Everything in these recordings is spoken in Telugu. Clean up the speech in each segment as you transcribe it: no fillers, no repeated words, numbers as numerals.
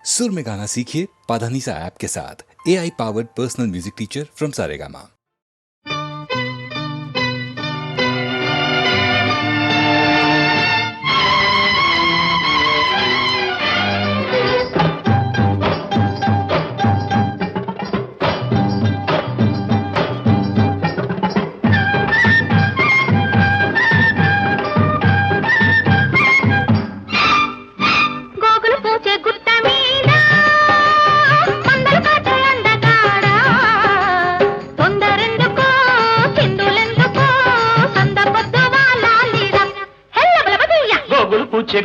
सुर में गाना सीखिए पाधानीसा ऐप के साथ। AI powered personal music teacher from Saregama.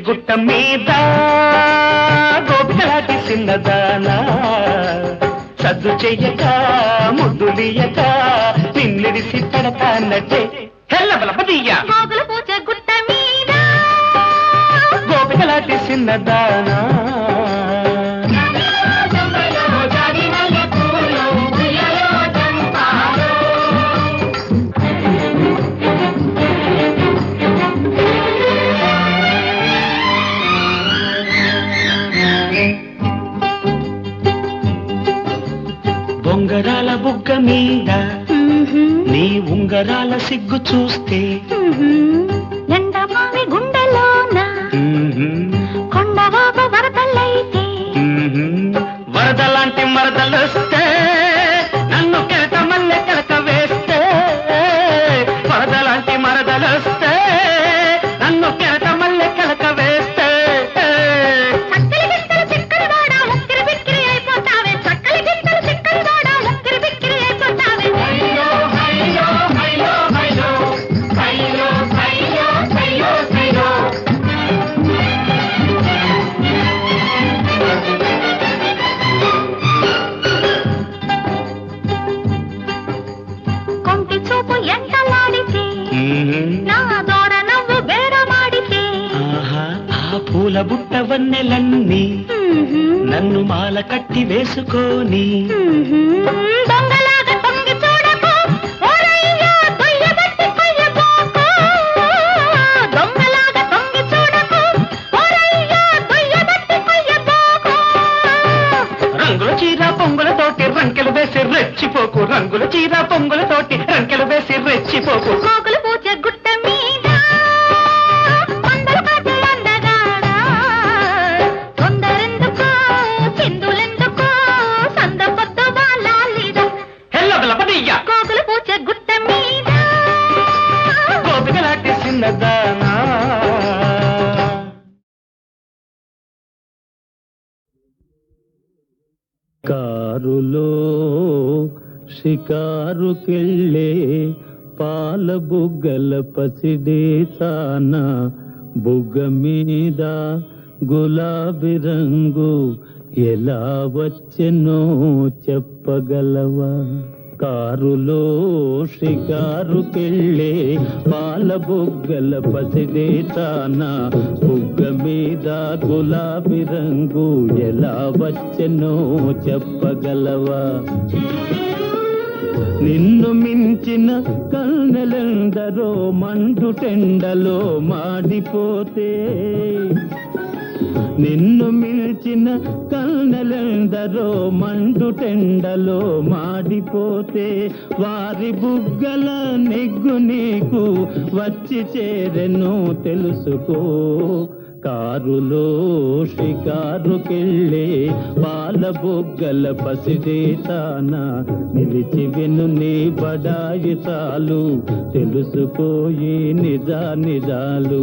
గుట్ట మీద గోపికలాంటి చిన్నదానా సద్దు చెయ్యక ముద్దులియక నిన్నిడిసి పడతానట్టే హెల్లబలపదీయ గోగులు పూచే గుట్ట మీద గోపికలాంటి చిన్నదానా ఉంగరాల బుగ్గ మీద నీ ఉంగరాల సిగ్గు చూస్తే ఎండమావి గుండెలోన కొండవాగు వరదలైతే వరదలాంటి మరదలొస్తే నన్ను కెలక మల్లె కెలక వేస్తే వరదలాంటి మరదలొస్తే నన్ను కెలక మల్లె కెలక వేస్తే పూల బుట్ట వన్నెలన్నీ నన్ను మాల కట్టి వేసుకొని దొంగలాగా తొంగి చూడకు ఓరయ్యా దొయ్యబట్టి కొయ్యబోకు దొంగలాగా తొంగి చూడకు ఓరయ్యా దొయ్యబట్టి కొయ్యబోకు రంగుల చీర పొంగులతోటి రంకెలు వేసి రెచ్చిపోకు రంగుల చీర పొంగులతోటి రంకెలు వేసి రెచ్చిపోకు గోగులు పూచే గుట్ట మీద గోగులు పూచే గుట్ట మీద గోపికలాంటి చిన్నదానా కారులో షికారుకెళ్ళే పాల బుగ్గల పసిడే తాన బుగ్గ మీద గులాబీ రంగు ఎలా వచ్చెనో చెప్పగలవా కారులో షికారుకెళ్ళే పాల బుగ్గల పసిడే తాన బుగ్గ మీద గులాబీ రంగు ఎలా వచ్చెనో చెప్పగలవా నిన్ను మించిన కన్నెలందరో మండు టెండలో మాడిపోతే నిన్ను మిల్చిన కన్నెలందరో మండు టెండలో మాడిపోతే వారి బుగ్గల నెగ్గు నీకు వచ్చి చేరెను తెలుసుకో కారులో షికారుకెళ్ళే పాల బుగ్గల పసిడే తాన నిలిచి విను నీ బడాయి చాలు తెలుసుకోయి నిజాలు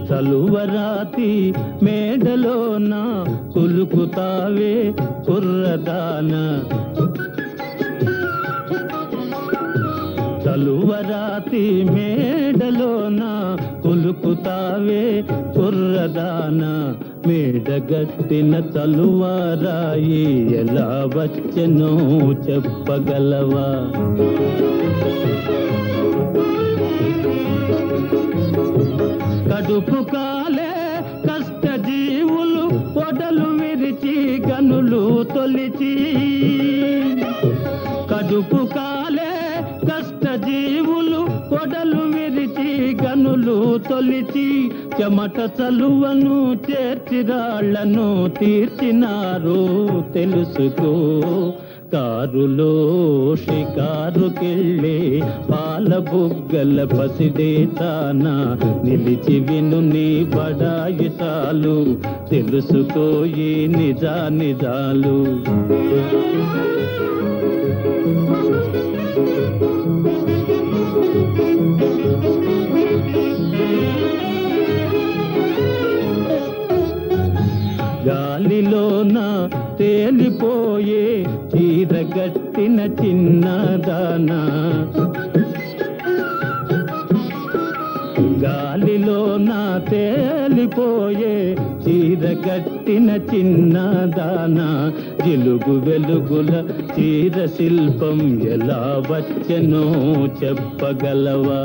చలువరాతి మేడలోన కులుకుతావే కుర్రదాన చలువరాతి మేడలోన కులుకుతావే కుర్రదాన మేడగట్టిన చలువరాయి ఎలా వచ్చెనో చెప్పగలవా కడుపు కాలే కష్ట జీవులు పొడలు విరిచి గనులు తొలిచి కడుపు కాలే కష్టజీవులు కొడలు విరిచి గనులు తొలిచి చెమట చలువను చేర్చి రాళ్లను తీర్చినారు తెలుసుకో. కారులో షికారుకెళ్ళే పాల బుగ్గల పసిడే తాన నిలిచి విను నీ బడాయి చాలు తెలుసుకో ఈ నిజాలు. గాలిలోన తేలిపోయే చీరగట్టిన చిన్నదానా, గాలిలోన తేలిపోయే చీరగట్టిన చిన్నదానా, జిలుగు వెలుగుల చీర శిల్పం ఎలా వచ్చెనో చెప్పగలవా.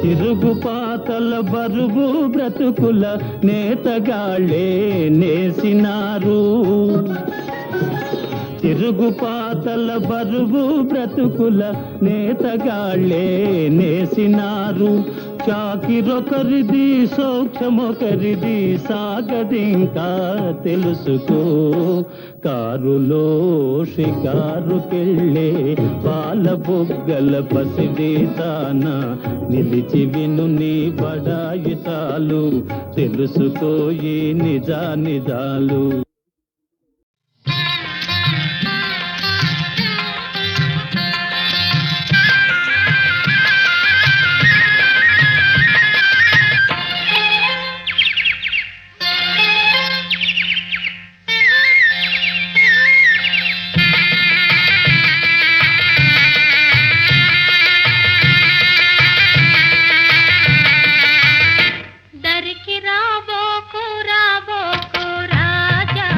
చిరుగు పాతల బరువు బ్రతుకుల నేతగాళ్ళే నేసినారు, చిరుగు పాతల బరువు బ్రతుకుల నేతగాళ్ళే నేసినారు. చాకిరొకరిది సౌఖ్యమొకరిది సాగదింకా తెలుసుకో. కారులో షికారుకెళ్ళే పాల బుగ్గల పసిడి తాన నిలిచి విను నీ బడాయి చాలు తెలుసుకో ఈ నిజాలు. దరికి రాబోకు రాబోకు రాజా,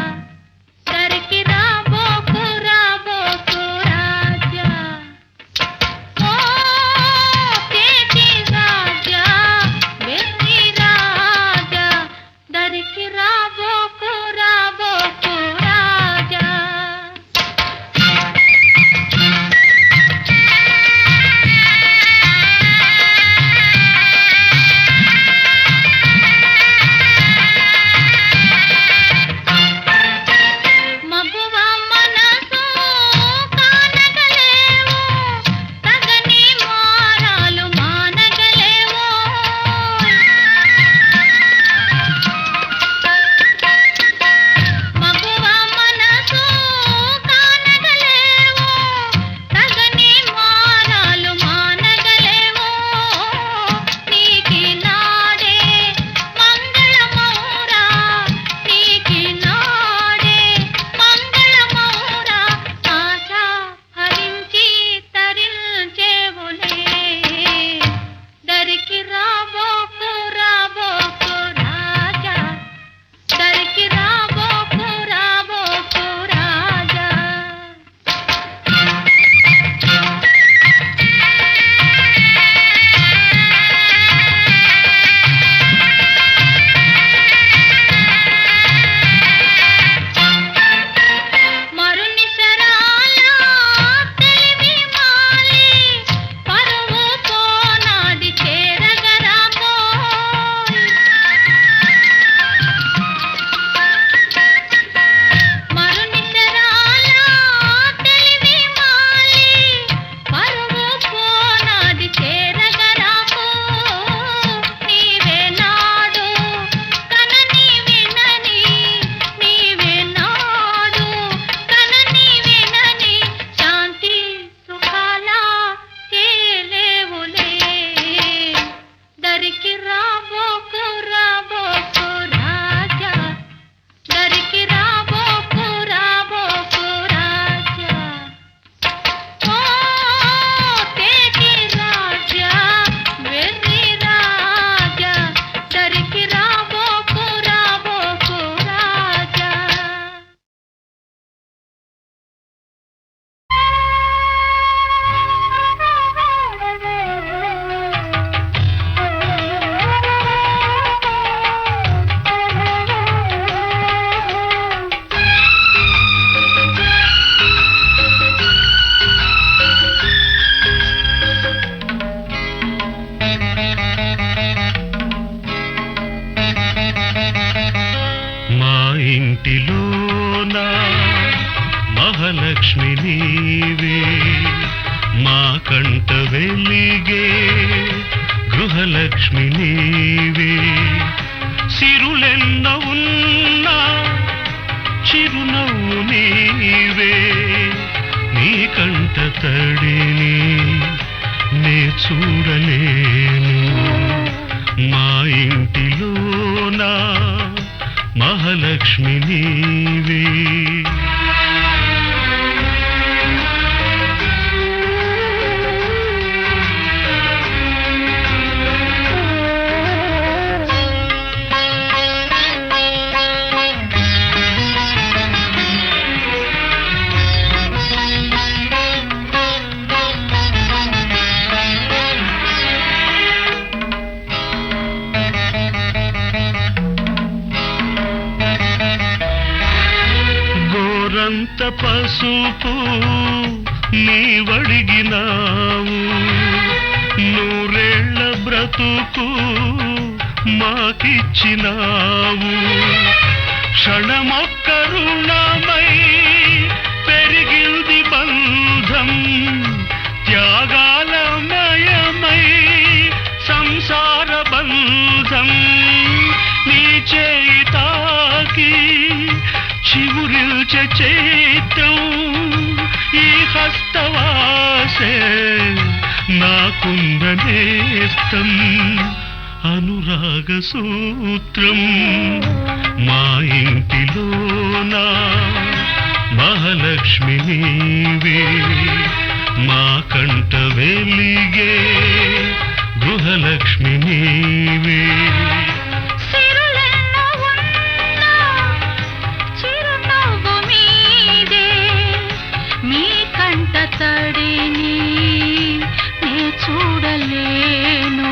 గృహలక్ష్మి నీవే మా కంట వెలిగే గృహలక్ష్మి నీవే సిరులెన్న ఉన్నా చిరునవ్వు నీవే నీ కంట తడిని నే చూడలేను మా ఇంటిలోనా మహాలక్ష్మి నీవే గోరంత పసుపు నీవడిగినావు నూరేళ్ల బ్రతుకు మాకిచ్చినావు క్షణమొక్క రుణమై పెరిగింది బంధం త్యాగాలమయమై సంసార బంధం నీ చేయి తాకి చిగురిల్చే చైత్రం ఈ హస్తవాసే నాకుందనేస్తం అనురాగ సూత్రం మా ఇంటిలోనా మహాలక్ష్మి నీవే మా కంట వెలిగే గృహలక్ష్మి నీవే తడిని నే చూడలేను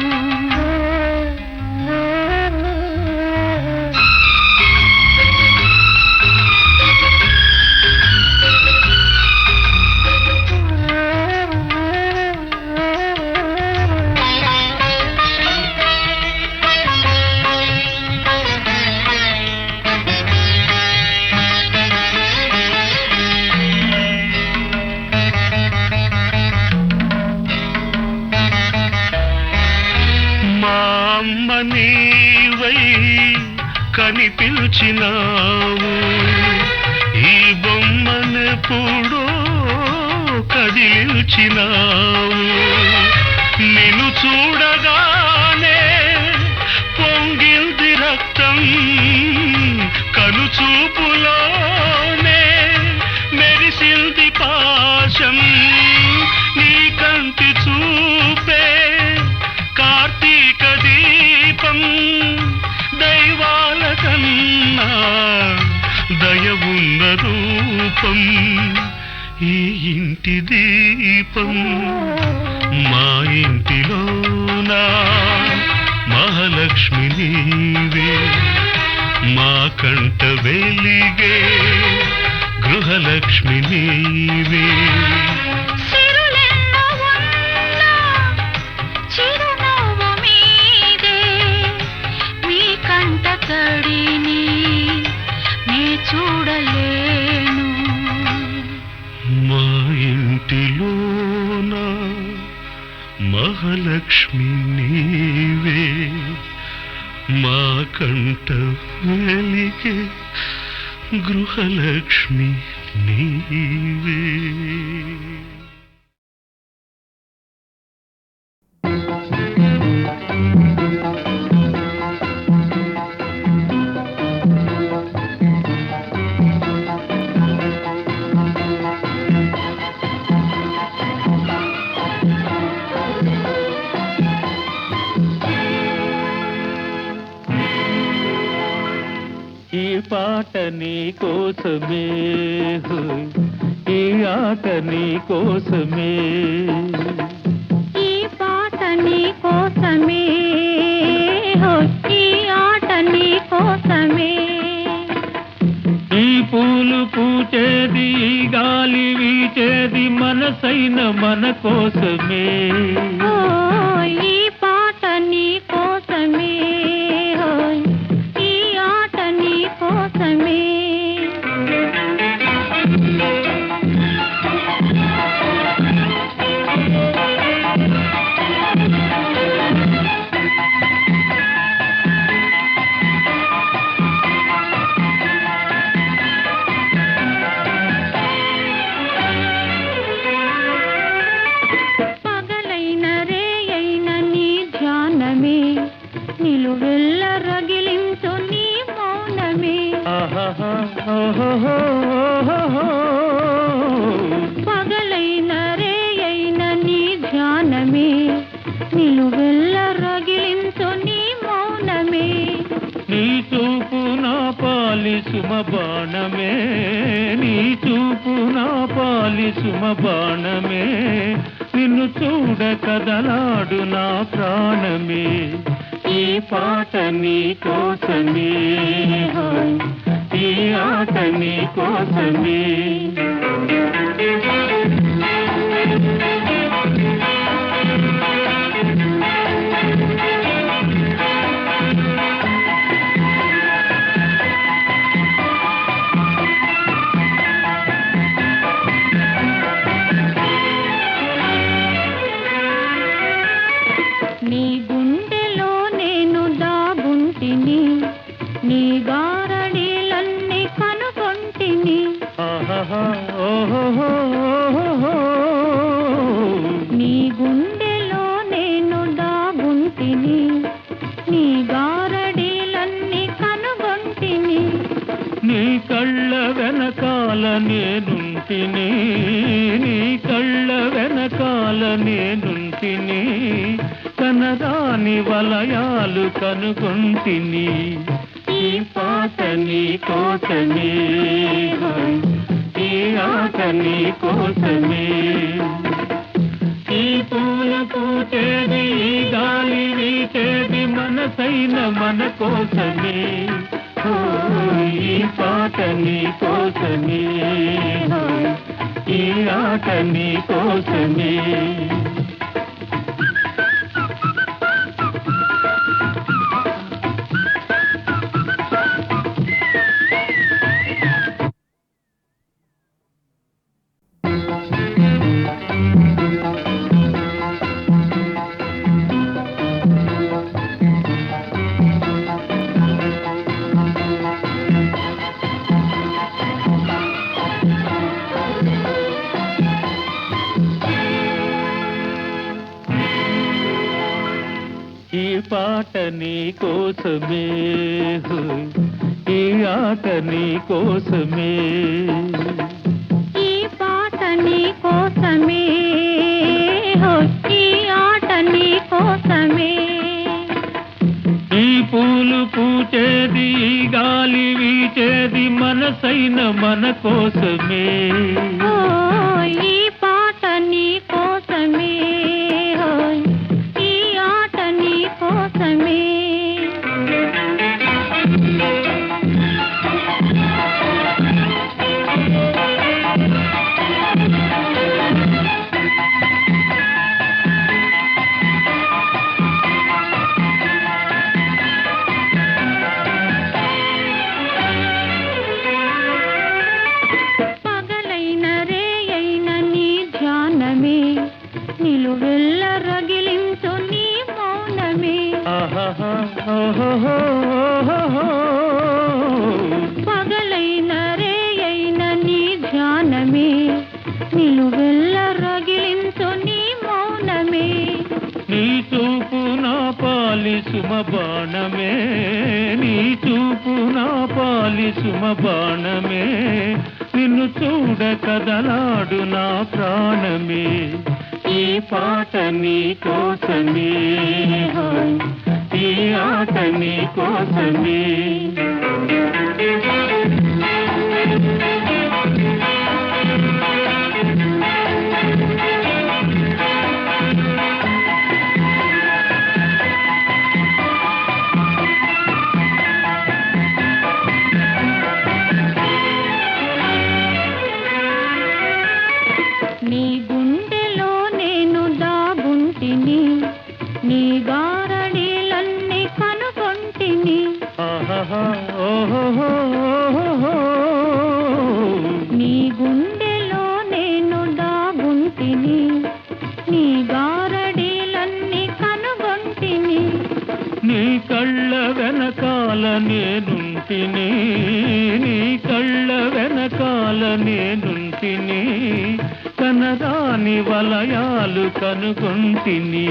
నీవై కనిపించినావు ఈ బొమ్మనెప్పుడో కదిలించినావు నిన్ను చూడగానే పొంగిల్ది రక్తం కనుచూపులోనే మెరిసిల్ది పాశం నీ కంటి చూపే కార్తీక దీపం దైవాల కన్నా దయవున్న రూపం ఈ ఇంటి దీపం మా ఇంటిలోనా మహాలక్ష్మి నీవే మా కంట వెలిగే గృహలక్ష్మి నీవే తడిని నే చూడలేను మా ఇంటిలోన మహాలక్ష్మి నీవే మా కంట వెలిగే గృహలక్ష్మి నీవే ఈ పాట నీ కోసమే ఈ ఆట నీ కోసమే ఈ పాట నీ కోసమే ఈ ఆట నీ కోసమే ఈ పూలు పూచేది ఈ గాలి వీచేది మనసైన మన కోసమే ఈ పాట నీ కోసమే ఈ ఆట నీ కోసమే బాణమే నీ చూపు నా పాలి సుమ బాణమే నిన్ను చూడ కదలాడు నా ప్రాణమే ఈ పాట నీ కోసమే ఈ ఆట నీ కోసమే నీ గుండెలో నేను దాగుంటిని నీ గారడీలన్నీ కనుగొంటిని నీ గుండెలో నేను దాగుంటిని నీ గారడీలన్నీ కనుగొంటిని నీ కళ్ళ వెనకాల నేనుంటిని నీ కళ్ళ వెనకాల నేనుంటిని కనరాని వలయాలు కనుగొంటిని ఈ పాట నీ కోసమే ఈ ఆట నీ కోసమే ఈ పూలు పూచేది ఈ గాలి వీచేది మనసైన మన కోసమే ఈ పాట నీ కోసమే ఈ ఆట నీ కోసమే ఈ పాట నీ కోసమే ఈ ఆట నీ కోసమే ఈ పాట నీ కోసమే ఈ ఆట నీ కోసమే ఈ పూలు పూచేది ఈ గాలి వీచేది మనసైన మన కోసమే ఈ పాట నీ కోసమే ఈ ఆట నీ కోసమే పగలైన రేయైన నీ ధ్యానమే నిలువెల్ల రగిలించు నీ మౌనమే పగలైన రేయైన నీ ధ్యానమే నిలువెల్ల రగిలించు నీ మౌనమే నీ చూపు నా పాలి సుమ బాణమే నీ చూపు నా పాలి సుమ బాణమే నిన్ను చూడ కదలాడు నా ప్రాణమే ఈ పాట నీ కోసమే ఈ ఆట నీ కోసమే నీ గుండెలో నేను దాగుంటిని నీ గారడీలన్నీ కనుగొంటిని నీ గుండెలో నేను దాగుంటిని నీ గారడీలన్నీ కనుగొంటిని నీ కళ్ళ వెనకాల నేనుంటిని నీ కళ్ళ వెనకాల నేనుంటిని కనరాని వలయాలు కనుగొంటిని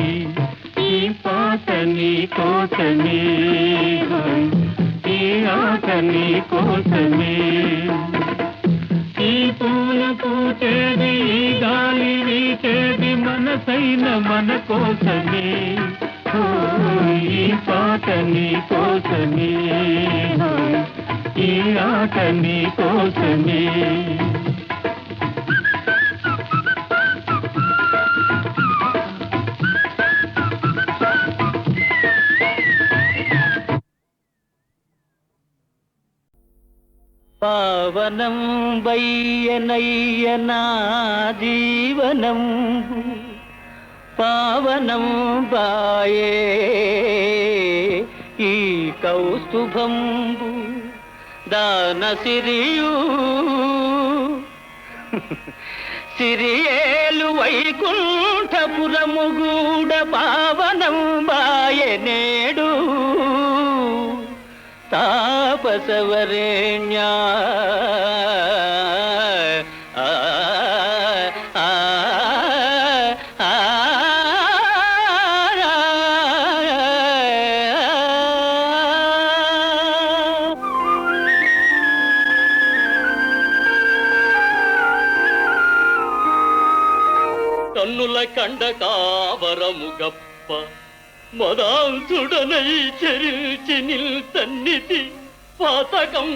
ఈ పాట నీ కోసమే ఈ ఆట నీ కోసమే ఈ పూలు పూచేది ఈ గాలి వీచేది మనసైన మన కోసమే ఈ పాట నీ కోసమే ఈ ఆట నీ కోసమే. పావనం వయ్యనయ్యనా జీవనం పావనం బాయే ఈ కౌస్తుభంబు దాన సిరియు సిరియేలు వైకుంఠపురము గూడ పావనం బాయే నేడు తాపసవరేణ్యా కన్నుల కండ కావరము గప్ప మదాంసుడనై చెరిల్చి నిల్తన్నితి పాతకం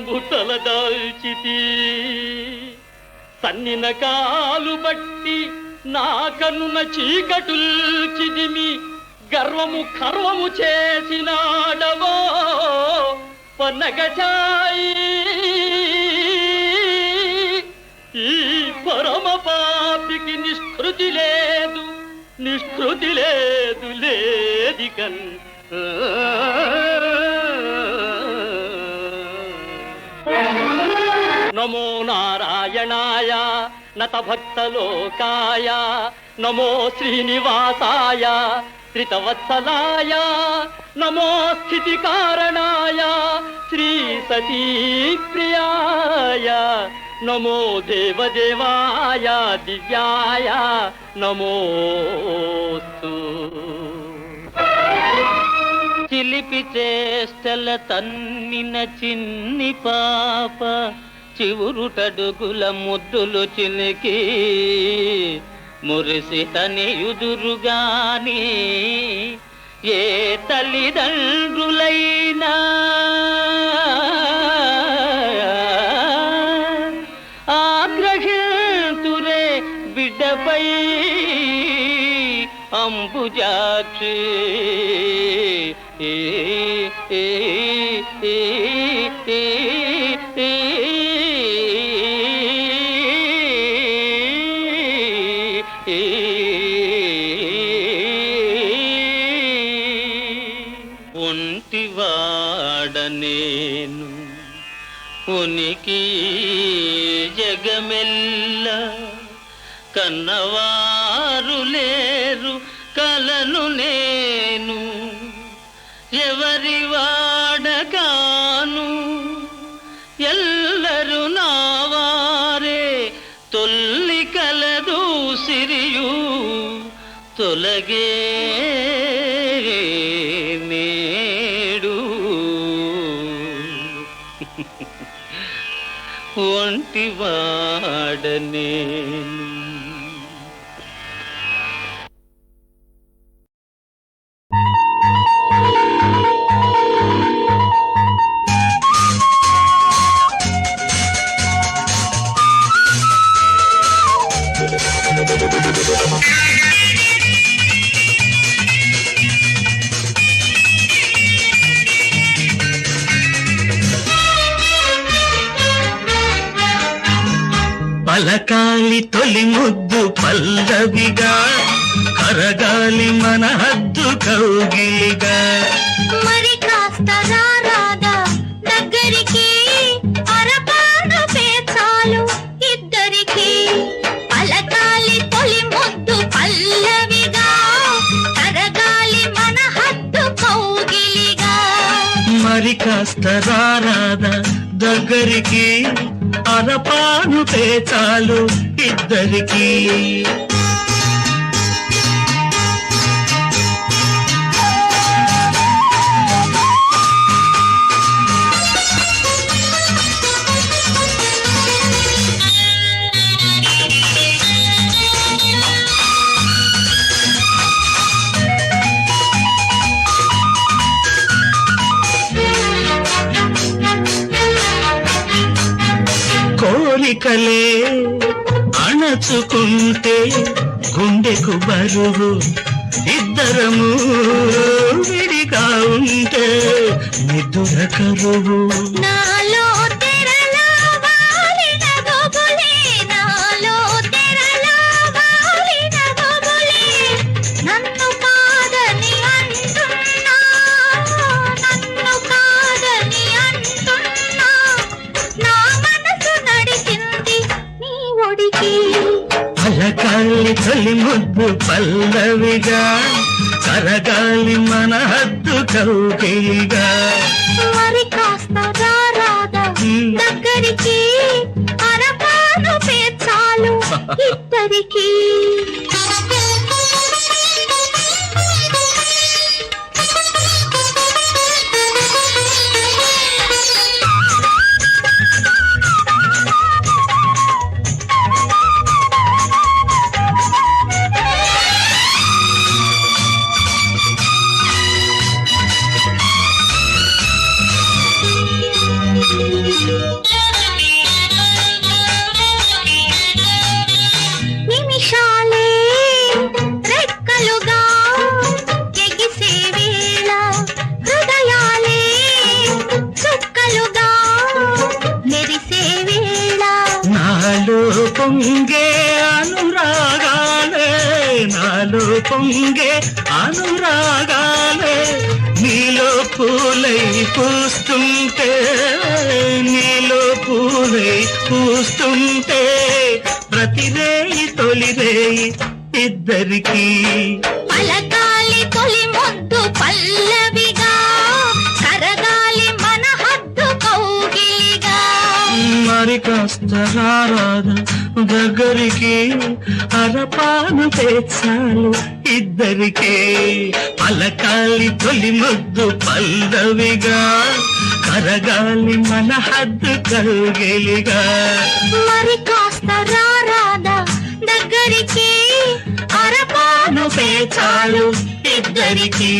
బుట్టల దాల్చితి సన్నిన కాలు బట్టి నా కన్నున చీకటుల్చిదిమి గర్వము కర్వము చేసినాడవో పన్నగచాయి ఈ పరమ పాపికి నిష్కృతి లేదు నిష్కృతి లేదు లేదికన్ నమో నారాయణాయ నత భక్తలోకాయ నమో శ్రీనివాసాయ త్రితవత్సలాయ నమో స్థితి కారణాయ శ్రీ సతీ ప్రియాయ నమో దేవదేవాయ దివ్యాయ నమోస్తు చిలిపి చేష్టల తన్నిన చిన్ని పాప చివురుటడుగుల ముద్దులు చిలికి మురిసి తనియుదురుగాని ఏ తల్లిదండ్రులైనా ఆగ్రహితురే బిడ్డపై అంబుజాక్షి ఒంటివాడనేను ఉనికి జగమెల్ల కన్నవారు లేరు కలను నేను ఎవరి వాడగాను ఎల్లరు నావారే తొల్లి కలదు సిరియు తొలగే నేడు ఒంటివాడనేను పలకాలి తొలి ముద్దు పల్లవిగా కరగాలి మన హద్దు కౌగిలిగా మరి కాస్త రారాదా దగ్గరికి అరపాను పేచాలు ఇద్దరికి పలకాలి తొలి ముద్దు పల్లవిగా కరగాలి మన హద్దు కౌగిలిగా మరి కాస్త రారాదా దగ్గరికి అరపాను పేచాలు ఇద్దరికి కోరికలే అణచుకుంటే గుండెకు బరువు, ఇద్దరము విడిగా ఉంటే నిదుర కరువు. నాలో తెరలా వాలిన గొబులే, నాలో తెరలా వాలిన గొబులే, నన్ను కాదని అంటున్నా, నన్ను కాదని అంటున్నా, నా మనసు నడిచింది నీ ఒడికి. అలకాలి తొలి ముద్దు పల్లవిగా, కరగాలి మన హద్దు కౌగిలిగా. మరి కాస్త రారాదా దగ్గరికి, అరపాను పేర్చాలు ఇద్దరికి. నిమిషాలే రెక్కలుగా ఎగిసే వేళ, హృదయాలే చుక్కలుగా మెరిసే వేళ. నాలో పొంగే అనురాగాలే, నాలో పొంగే అనురాగాలే, నీలో పూలై పూస్తుంటే, నీలో పూలై పూస్తుంటే, ప్రతిరేయి తొలిరేయి ఇద్దరికి. పలకాలి తొలి ముద్దు పల్లవిగా, కరగాలి మన హద్దు కౌగిలిగా. మరి కాస్త రారాదా దగ్గరికి, అరపాను పేర్చాలు ఇద్దరికే. పలకాలి తొలి ముద్దు పల్లవిగా, కరగాలి మన హద్దు కౌగిలిగా. మరి కాస్త రారాదా దగ్గరికి, అరపాను పేచాలు ఇద్దరికి.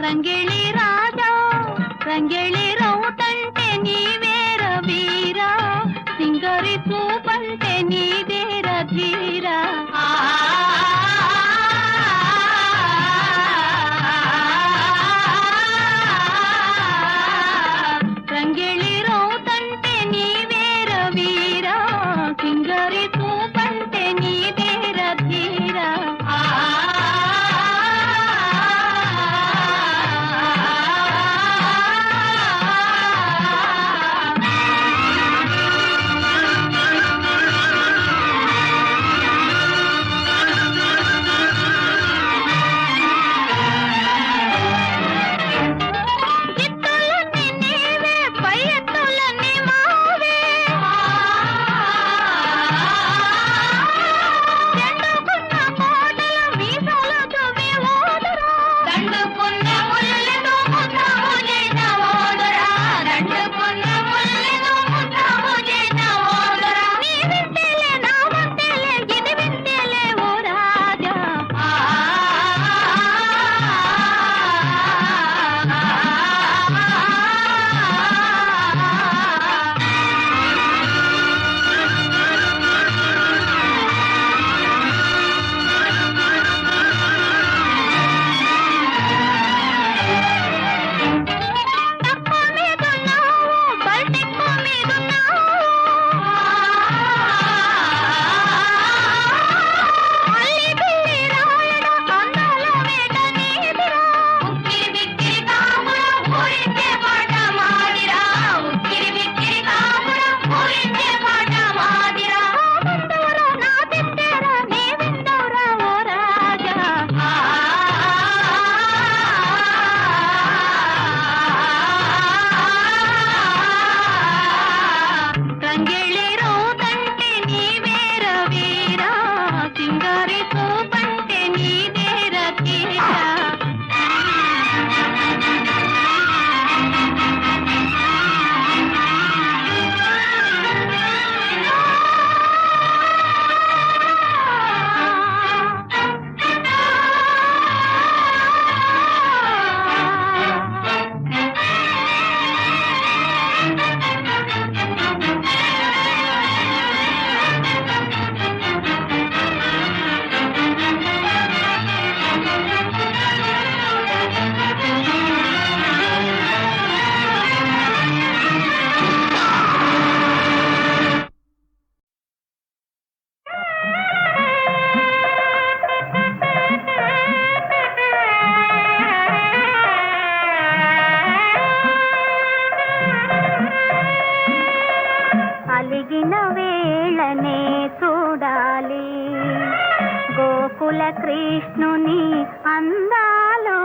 రంగేళి రాజా రంగేళి రౌతంటే నీవేర వీరా, సింగరి చూపంటే నీదేర ధీరా. రంగేళి రౌతంటే నీవేర వీరా, సింగరి చూపంటే నీదేర ధీరా. గోకుల కృష్ణుని అందాలు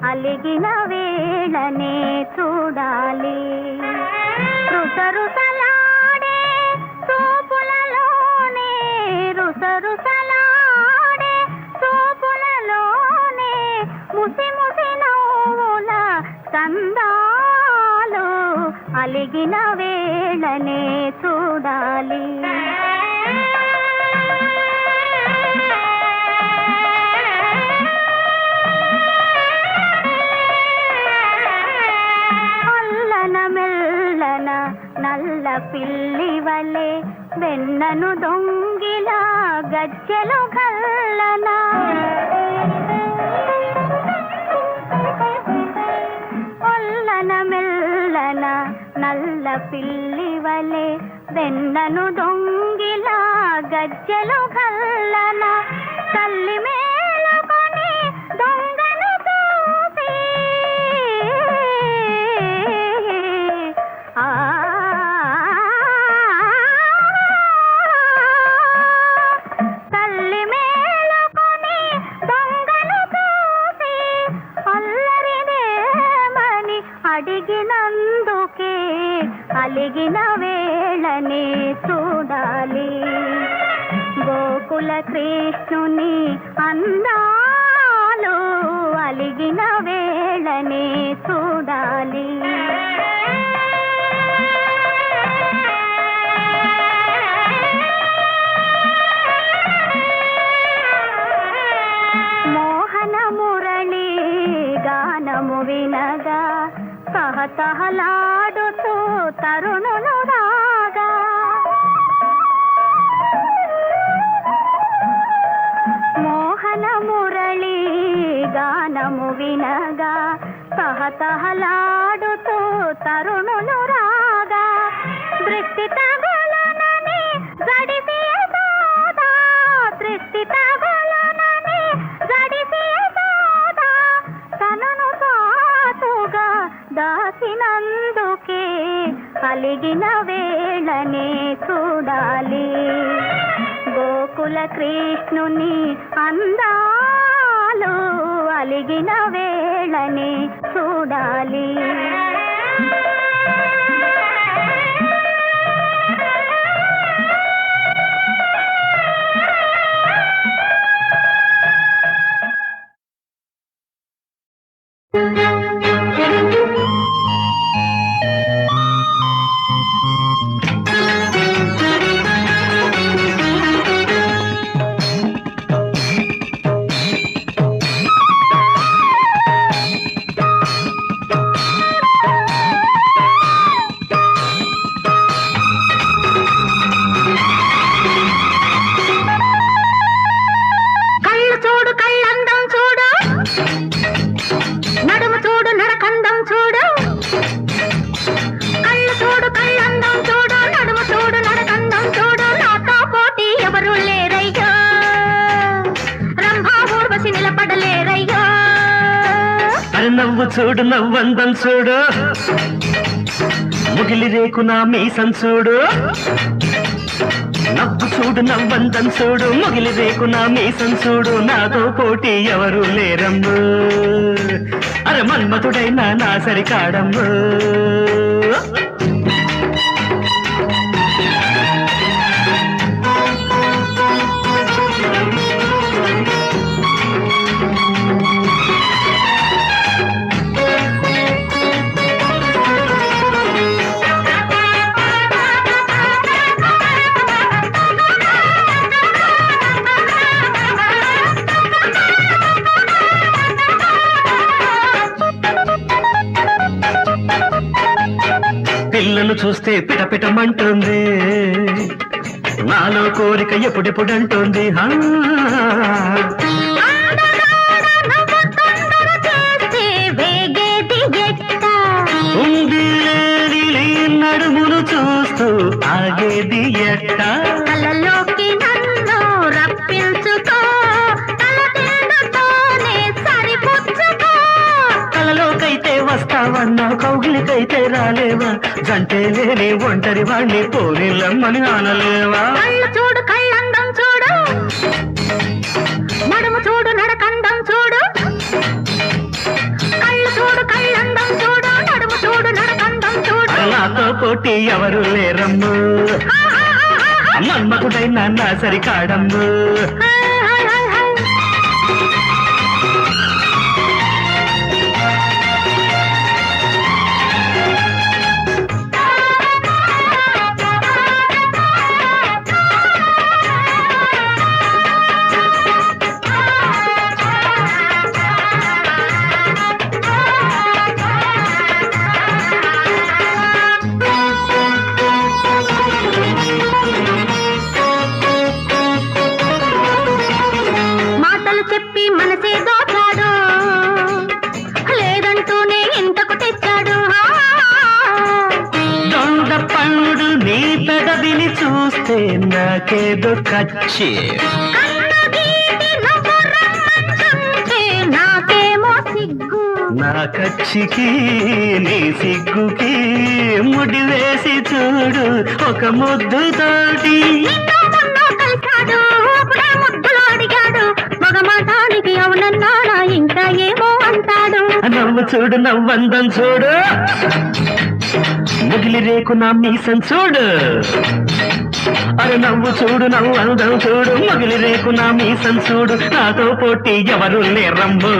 అలిగిన వేళనే చూడాలి రుసరుసలాడే చూపులలోనే రుసరుసలాడే చూపులలోనే ముసి ముసి నవ్వుల సందాలు అలిగిన వేళనే చూడాలి మెల్లన నల్ల పిల్లి వలె వెన్నను దొంగిలా గజ్జెలు గల్లన ఒల్లన మెల్లన నల్ల పిల్లి వలె వెన్నను దొంగిలా గజ్జెలు గల్లన తల్లి మేలుకొని దొంగను చూసి తల్లి మేలుకొని దొంగను చూసి అల్లరిదేమని అడిగినందుకే అలిగిన వేళనే చూడాలి గోకుల కృష్ణుని అందాలు అలిగిన వేళనే చూడాలి మోహన మురళి గానము వినగా తహతహలాడుతూ తరుణులు రాగా మోహన మురళి గానము వినగా తహతహలాడుతూ తరుణులు రాగా దృష్టి తగులనని జడిసి సోదా దృష్టి తగులనని జడిసి సోదా తనను సాతుగా దాసినందుకే కలిగిన వేళనే చూడాలి గోకుల కృష్ణుని అందాలు అలిగిన వేళనే చూడాలి నవ్వు చూడు నవ్వందం చూడు ముగిలి రేకు నా మీసం చూడు నవ్వు చూడు నవ్వందం చూడు ముగిలి రేకు నా మీసం చూడు నాతో పోటీ ఎవరు లేరమ్ము అరే మన్మతుడైనా నా సరికాడమ్ము పిల్లలు చూస్తే పిటపిటమంటుంది నాలో కోరిక ఎప్పుడెప్పుడంటుంది నడుమును చూస్తూ ఆగేది ఎట్ట కలలోకి నన్ను రప్పించుకో కలలోకైతే వస్తావన్నా కౌగిలికైతే రాలేవా జంటే లేని ఒంటరి వాణ్ణి పోనిల్లమ్మని అనలేవా చూడు కళ్ళందం చూడు నడుము చూడు నడకందం చూడు కళ్ళు చూడు కళ్ళందం చూడు నడుము చూడు నడకందం చూడు నాతో పోటీ ఎవరు లేరమ్ము మన్మకుడైనా నా సరికాడమ్ము మాటలు చెప్పి మనసే దోచాడు లేదంటూనే ఇంతకు తెచ్చాడు దొంగ పండు నీ పెదవిని చూస్తే నాకేదో కచ్చి కన్నగీటి నువ్వు రమ్మంటుంటే నాకేమో సిగ్గు నా కచ్చికి నీ సిగ్గుకి ముడి వేసి చూడు ఒక ముద్దుతోటి నిన్ను మొన్న కలిశాడు అప్పుడే ముద్దులు అడిగాడు మగ మాటానికి అవునన్నాడా ఇంకా ఏమో అంటాడు నవ్వు చూడు నవ్వందం చూడు ముగిలి రేకు నా మీసం చూడు అరే నవ్వు చూడు నవ్వు అందం చూడు ముగిలి రేకు నా మీసం చూడు నాతో పోటీ ఎవరు లేరమ్ము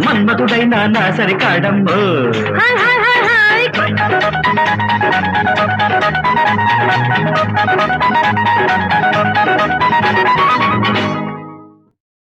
మన్మతుడైనా నా సరికాడమ్ము హాయ్ హాయ్ హాయ్ హాయ్